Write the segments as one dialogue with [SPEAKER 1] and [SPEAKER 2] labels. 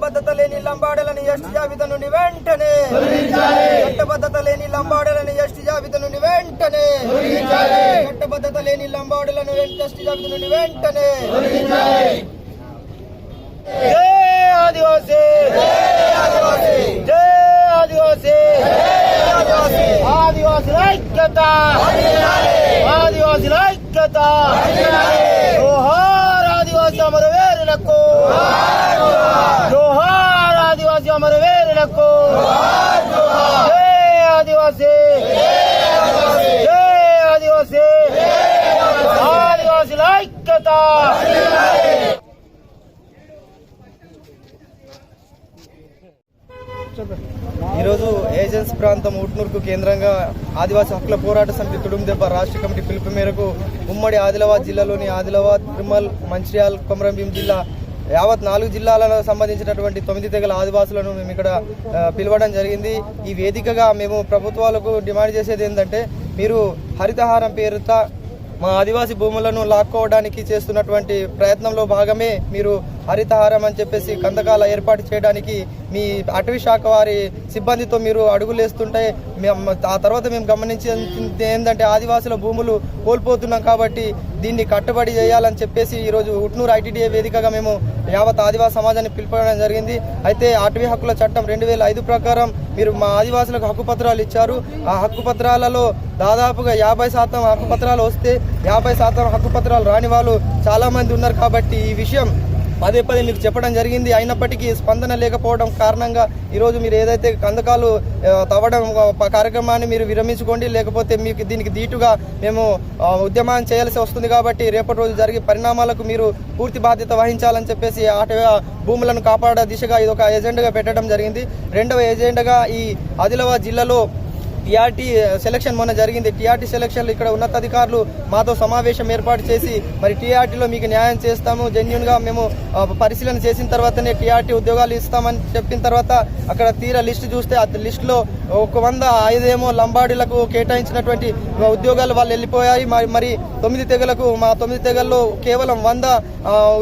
[SPEAKER 1] చట్టబద్ధత లేని లంబాడలను ఎస్టీ జాబితా నుండి వెంటనే చట్టబద్ధత లేని లంబాడలను ఎస్టీ జాబితా నుండి వెంటనే చట్టబద్ధత లేని లంబాడలను ఎస్టీ జాబితా నుండి వెంటనే జై ఆదివాసీ జై ఆదివాసీ ఆదివాసీ ఐక్యత ఆదివాసీ ఐక్యత జోహార్ ఆదివాసీ అమరవీరులకు జోహార్ ఆదివాసీ అమరవీరులకు జై ఆదివాసీ జై ఆదివాసీ ఆదివాసీ ఐక్యత ఈరోజు ఏజెన్సీ ప్రాంతం ఉట్నూరుకు కేంద్రంగా ఆదివాసీ హక్కుల పోరాట సమితి తుడుందెబ్బ రాష్ట్ర కమిటీ పిలుపు మేరకు ఉమ్మడి ఆదిలాబాద్ జిల్లాలోని ఆదిలాబాద్, నిర్మల్, మంచిర్యాల, కొమరంభీం జిల్లా యావత్ 4 జిల్లాలకు సంబంధించినటువంటి 9 తెగల ఆదివాసులను మేము ఇక్కడ పిలవడం జరిగింది. ఈ వేదికగా మేము ప్రభుత్వాలకు డిమాండ్ చేసేది ఏంటంటే, మీరు హరితహారం పేరుతో మా ఆదివాసీ భూములను లాక్కోవడానికి చేస్తున్నటువంటి ప్రయత్నంలో భాగమే మీరు హరితహారం అని చెప్పేసి కందకాల ఏర్పాటు చేయడానికి మీ అటవీ శాఖ వారి సిబ్బందితో మీరు అడుగులేస్తుంటే ఆ తర్వాత మేము గమనించింది ఏంటంటే, ఆదివాసుల భూములు కోల్పోతున్నాం కాబట్టి దీన్ని కట్టుబడి చేయాలని చెప్పేసి ఈరోజు ఉట్నూరు ఐటీడీఏ వేదికగా మేము యావత్ ఆదివాసీ సమాజాన్ని పిలుపడం జరిగింది. అయితే అటవీ హక్కుల చట్టం 2005 ప్రకారం మీరు మా ఆదివాసులకు హక్కు పత్రాలు ఇచ్చారు. ఆ హక్కు పత్రాలలో దాదాపుగా 50% హక్కు పత్రాలు వస్తే 50% హక్కు పత్రాలు రాని వాళ్ళు చాలా మంది ఉన్నారు. కాబట్టి ఈ విషయం పదే మీకు చెప్పడం జరిగింది. అయినప్పటికీ స్పందన లేకపోవడం కారణంగా ఈరోజు మీరు ఏదైతే కందకాలు తవ్వడం కార్యక్రమాన్ని మీరు విరమించుకోండి, లేకపోతే మీకు దీనికి దీటుగా మేము ఉద్యమం చేయాల్సి వస్తుంది. కాబట్టి రేపటి రోజు జరిగే పరిణామాలకు మీరు పూర్తి బాధ్యత వహించాలని చెప్పేసి అటవీ భూములను కాపాడే దిశగా ఇది ఒక ఎజెండాగా పెట్టడం జరిగింది. రెండవ ఎజెండాగా ఈ ఆదిలాబాద్ జిల్లాలో టీఆర్టీ సెలక్షన్ మొన్న జరిగింది. టీఆర్టీ సెలక్షన్లో ఇక్కడ ఉన్నతాధికారులు మాతో సమావేశం ఏర్పాటు చేసి మరి టీఆర్టీలో మీకు న్యాయం చేస్తాము, జెన్యూన్గా మేము పరిశీలన చేసిన తర్వాతనే టీఆర్టీ ఉద్యోగాలు ఇస్తామని చెప్పిన తర్వాత అక్కడ తీరా లిస్టు చూస్తే ఆ లిస్టులో 105 లంబాడీలకు కేటాయించినటువంటి ఉద్యోగాలు వాళ్ళు వెళ్ళిపోయాయి. మరి 9 తెగలకు మా 9 తెగల్లో కేవలం 100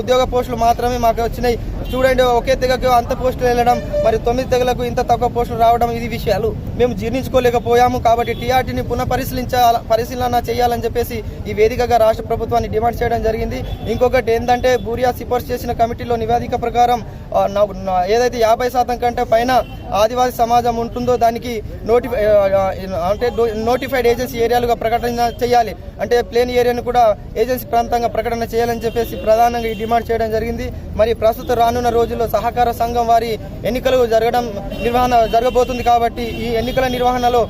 [SPEAKER 1] ఉద్యోగ పోస్టులు మాత్రమే మాకు వచ్చినాయి. చూడండి, ఒకే తెగకు అంత పోస్టులు వెళ్ళడం, మరి 9 తెగలకు ఇంత తక్కువ పోస్టులు రావడం, ఇది విషయాలు మేము జీర్ణించుకోలేకపోయాము. కాబట్టి టీఆర్టీని పరిశీలన చేయాలని చెప్పేసి ఈ వేదికగా రాష్ట్ర ప్రభుత్వాన్ని డిమాండ్ చేయడం జరిగింది. ఇంకొకటి ఏంటంటే, బూరియా సిఫార్సు చేసిన కమిటీలో నివేదిక ప్రకారం ఏదైతే 50% కంటే పైన ఆదివాసీ సమాజం ఉంటుందో దానికి నోటిఫైడ్ ఏజెన్సీ ఏరియాలుగా ప్రకటన చేయాలి. అంటే ప్లేన్ ఏరియాను కూడా ఏజెన్సీ ప్రాంతంగా ప్రకటన చేయాలని చెప్పేసి ప్రధానంగా ఈ డిమాండ్ చేయడం జరిగింది. మరి ప్రస్తుతం రానున్న రోజుల్లో సహకార సంఘం వారి ఎన్నికలు నిర్వహణ జరగబోతుంది. కాబట్టి ఈ ఎన్నికల నిర్వహణలో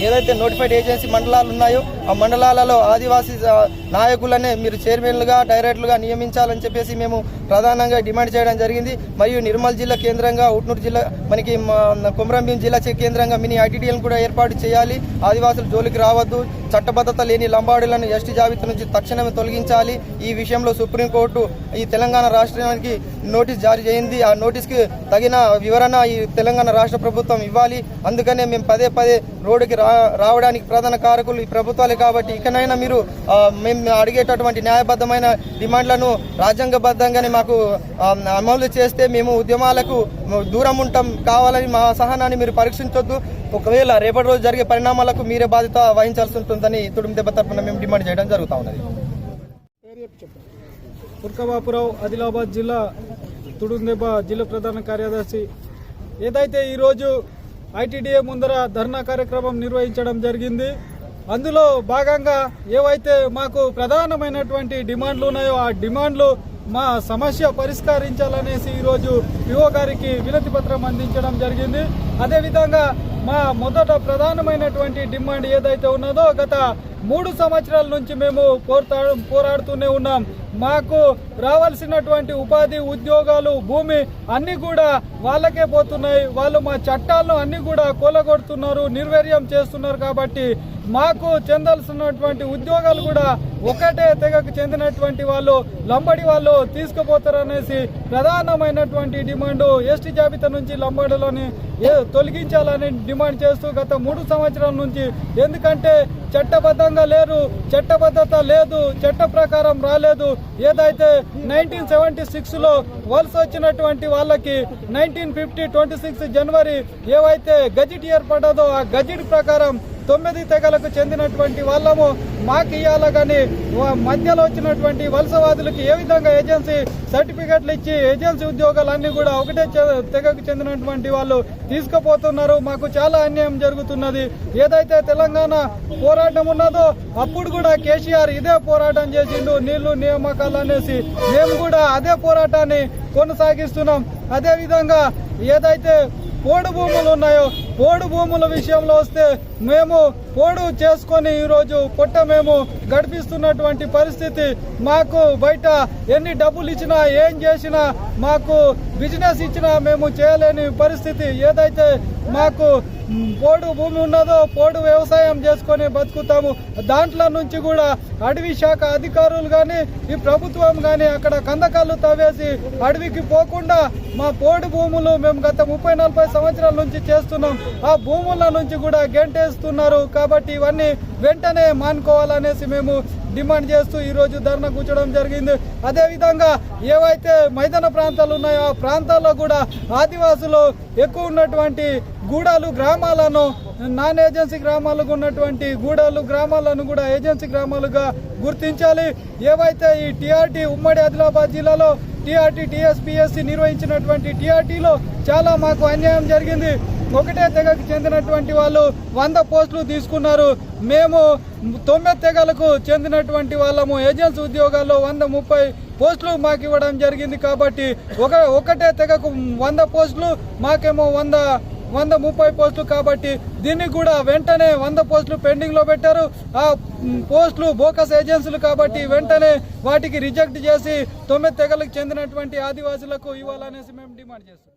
[SPEAKER 1] ఏదైతే నోటిఫైడ్ ఏజెన్సీ మండలాలు ఉన్నాయో ఆ మండలాలలో ఆదివాసీ నాయకులనే మీరు చైర్మన్లుగా, డైరెక్టర్లుగా నియమించాలని చెప్పేసి మేము ప్రధానంగా డిమాండ్ చేయడం జరిగింది. మరియు నిర్మల్ జిల్లా కేంద్రంగా, ఉట్నూరు జిల్లా, మనకి కొమరంభీం జిల్లా కేంద్రంగా మినీ ఐటీడీఎల్ని కూడా ఏర్పాటు చేయాలి. ఆదివాసులు జోలికి రావద్దు, చట్టబద్ధత లేని లంబాడీలను ఎస్టీ జాబితా నుంచి తక్షణమే తొలగించాలి. ఈ విషయంలో సుప్రీంకోర్టు ఈ తెలంగాణ రాష్ట్రానికి నోటీస్ జారీ చేయింది. ఆ నోటీస్కి తగిన వివరణ ఈ తెలంగాణ రాష్ట్ర ప్రభుత్వం ఇవ్వాలి. అందుకనే మేము పదే రోడ్డుకి రావడానికి ప్రధాన కారకులు ఈ ప్రభుత్వాలే. కాబట్టి ఇకనైనా మీరు మేము అడిగేటటువంటి న్యాయబద్ధమైన డిమాండ్లను రాజ్యాంగబద్ధంగానే మాకు అమలు చేస్తే మేము ఉద్యమాలకు దూరం ఉంటాం. కావాలని మా సహనాన్ని మీరు పరీక్షించొద్దు. ఒకవేళ రేపటి రోజు జరిగే పరిణామాలకు మీరే బాధ్యత వహించాల్సి ఉంటుందని తుడుందెబ్బ తరఫున మేము డిమాండ్ చేయడం జరుగుతూ ఉన్నది.
[SPEAKER 2] తుర్కబాపురావు, ఆదిలాబాద్ జిల్లా తుడుందెబ్బ జిల్లా ప్రధాన కార్యదర్శి. ఏదైతే ఈరోజు ఐటీడీఏ ముందర ధర్నా కార్యక్రమం నిర్వహించడం జరిగింది. అందులో భాగంగా ఏవైతే మాకు ప్రధానమైనటువంటి డిమాండ్లు ఉన్నాయో ఆ డిమాండ్లు మా సమస్య పరిష్కరించాలనేసి ఈరోజు పిఓ గారికి వినతి పత్రం అందించడం జరిగింది. అదేవిధంగా మా మొదట ప్రధానమైనటువంటి డిమాండ్ ఏదైతే ఉన్నదో గత 3 సంవత్సరాల నుంచి మేము పోరాడుతూనే ఉన్నాం. మాకు రావాల్సినటువంటి ఉపాధి, ఉద్యోగాలు, భూమి అన్ని కూడా వాళ్ళకే పోతున్నాయి. వాళ్ళు మా చట్టాలను అన్ని కూడా కూలగొడుతున్నారు, నిర్వీర్యం చేస్తున్నారు. కాబట్టి మాకు చెందాల్సినటువంటి ఉద్యోగాలు కూడా ఒకటే తెగకు చెందినటువంటి వాళ్ళు, లంబడి వాళ్ళు తీసుకుపోతారనేసి ప్రధానమైనటువంటి డిమాండ్ ఎస్టీ జాబితా నుంచి లంబడిలోని తొలగించాలని డిమాండ్ చేస్తూ గత 3 సంవత్సరాల నుంచి, ఎందుకంటే చట్టబద్ధంగా చట్టబద్ధంగా లేరు, చట్టబద్ధత లేదు, చట్ట ప్రకారం రాలేదు. ఏదైతే 1976లో వలస వచ్చినటువంటి వాళ్ళకి 1950 26 జనవరి ఏవైతే గజిట్ ఏర్పడ్డదో ఆ గజిట్ ప్రకారం 9 తెగలకు చెందినటువంటి వాళ్ళము మాకు ఇయ్యాల కానీ మధ్యలో వచ్చినటువంటి వలసవాదులకు ఏ విధంగా ఏజెన్సీ సర్టిఫికెట్లు ఇచ్చి ఏజెన్సీ ఉద్యోగాలన్నీ కూడా ఒకటే తెగకు చెందినటువంటి వాళ్ళు తీసుకుపోతున్నారు. మాకు చాలా అన్యాయం జరుగుతున్నది. ఏదైతే తెలంగాణ పోరాటం ఉన్నదో అప్పుడు కూడా కేసీఆర్ ఇదే పోరాటం చేసిండు, నీళ్లు నియామకాలు అనేసి. మేము కూడా అదే పోరాటాన్ని కొనసాగిస్తున్నాం. అదే విధంగా ఏదైతే పోడు భూములు ఉన్నాయో పోడు భూముల విషయంలో వస్తే మేము పోడు చేసుకొని ఈరోజు పొట్ట మేము గడిపిస్తున్నటువంటి పరిస్థితి. మాకు బయట ఎన్ని డబ్బులు ఇచ్చినా ఏం చేసినా మాకు బిజినెస్ ఇచ్చినా మేము చేయలేని పరిస్థితి. ఏదైతే మాకు పోడు భూమి ఉన్నదో పోడు వ్యవసాయం చేసుకొని బతుకుతాము. దాంట్లో నుంచి కూడా అడవి శాఖ అధికారులు కానీ ఈ ప్రభుత్వం కానీ అక్కడ కందకాలు తవ్వేసి అడవికి పోకుండా మా పోడు భూములు మేము గత 30-40 సంవత్సరాల నుంచి చేస్తున్నాం. ఆ భూముల నుంచి కూడా గెంటేస్తున్నారు. కాబట్టి ఇవన్నీ వెంటనే మానుకోవాలనేసి మేము డిమాండ్ చేస్తూ ఈరోజు ధర్నా కూర్చోవడం జరిగింది. అదేవిధంగా ఏవైతే మైదాన ప్రాంతాలు ఉన్నాయో ఆ ప్రాంతాల్లో కూడా ఆదివాసులు ఎక్కువ ఉన్నటువంటి గూడాలు గ్రామాలను నాన్ ఏజెన్సీ గ్రామాలకు ఉన్నటువంటి గూడాలు గ్రామాలను కూడా ఏజెన్సీ గ్రామాలుగా గుర్తించాలి. ఏవైతే ఈ టీఆర్టీ ఉమ్మడి ఆదిలాబాద్ జిల్లాలో టీఆర్టీ టీఎస్పీఎస్సీ నిర్వహించినటువంటి టీఆర్టీలో చాలా మాకు అన్యాయం జరిగింది. ఒకటే తెగకు చెందినటువంటి వాళ్ళు 100 పోస్టులు తీసుకున్నారు. మేము 9 తెగలకు చెందినటువంటి వాళ్ళము ఏజెన్సీ ఉద్యోగాల్లో 130 పోస్టులు మాకు ఇవ్వడం జరిగింది. కాబట్టి ఒకటే తెగకు 100 పోస్టులు, మాకేమో 130 పోస్టులు. కాబట్టి దీన్ని కూడా వెంటనే 100 పోస్టులు పెండింగ్ లో పెట్టారు. ఆ పోస్టులు బోకస్ ఏజెన్సీలు కాబట్టి వెంటనే వాటికి రిజెక్ట్ చేసి 9 తెగలకు చెందినటువంటి ఆదివాసులకు ఇవ్వాలనేసి మేము డిమాండ్ చేస్తాం.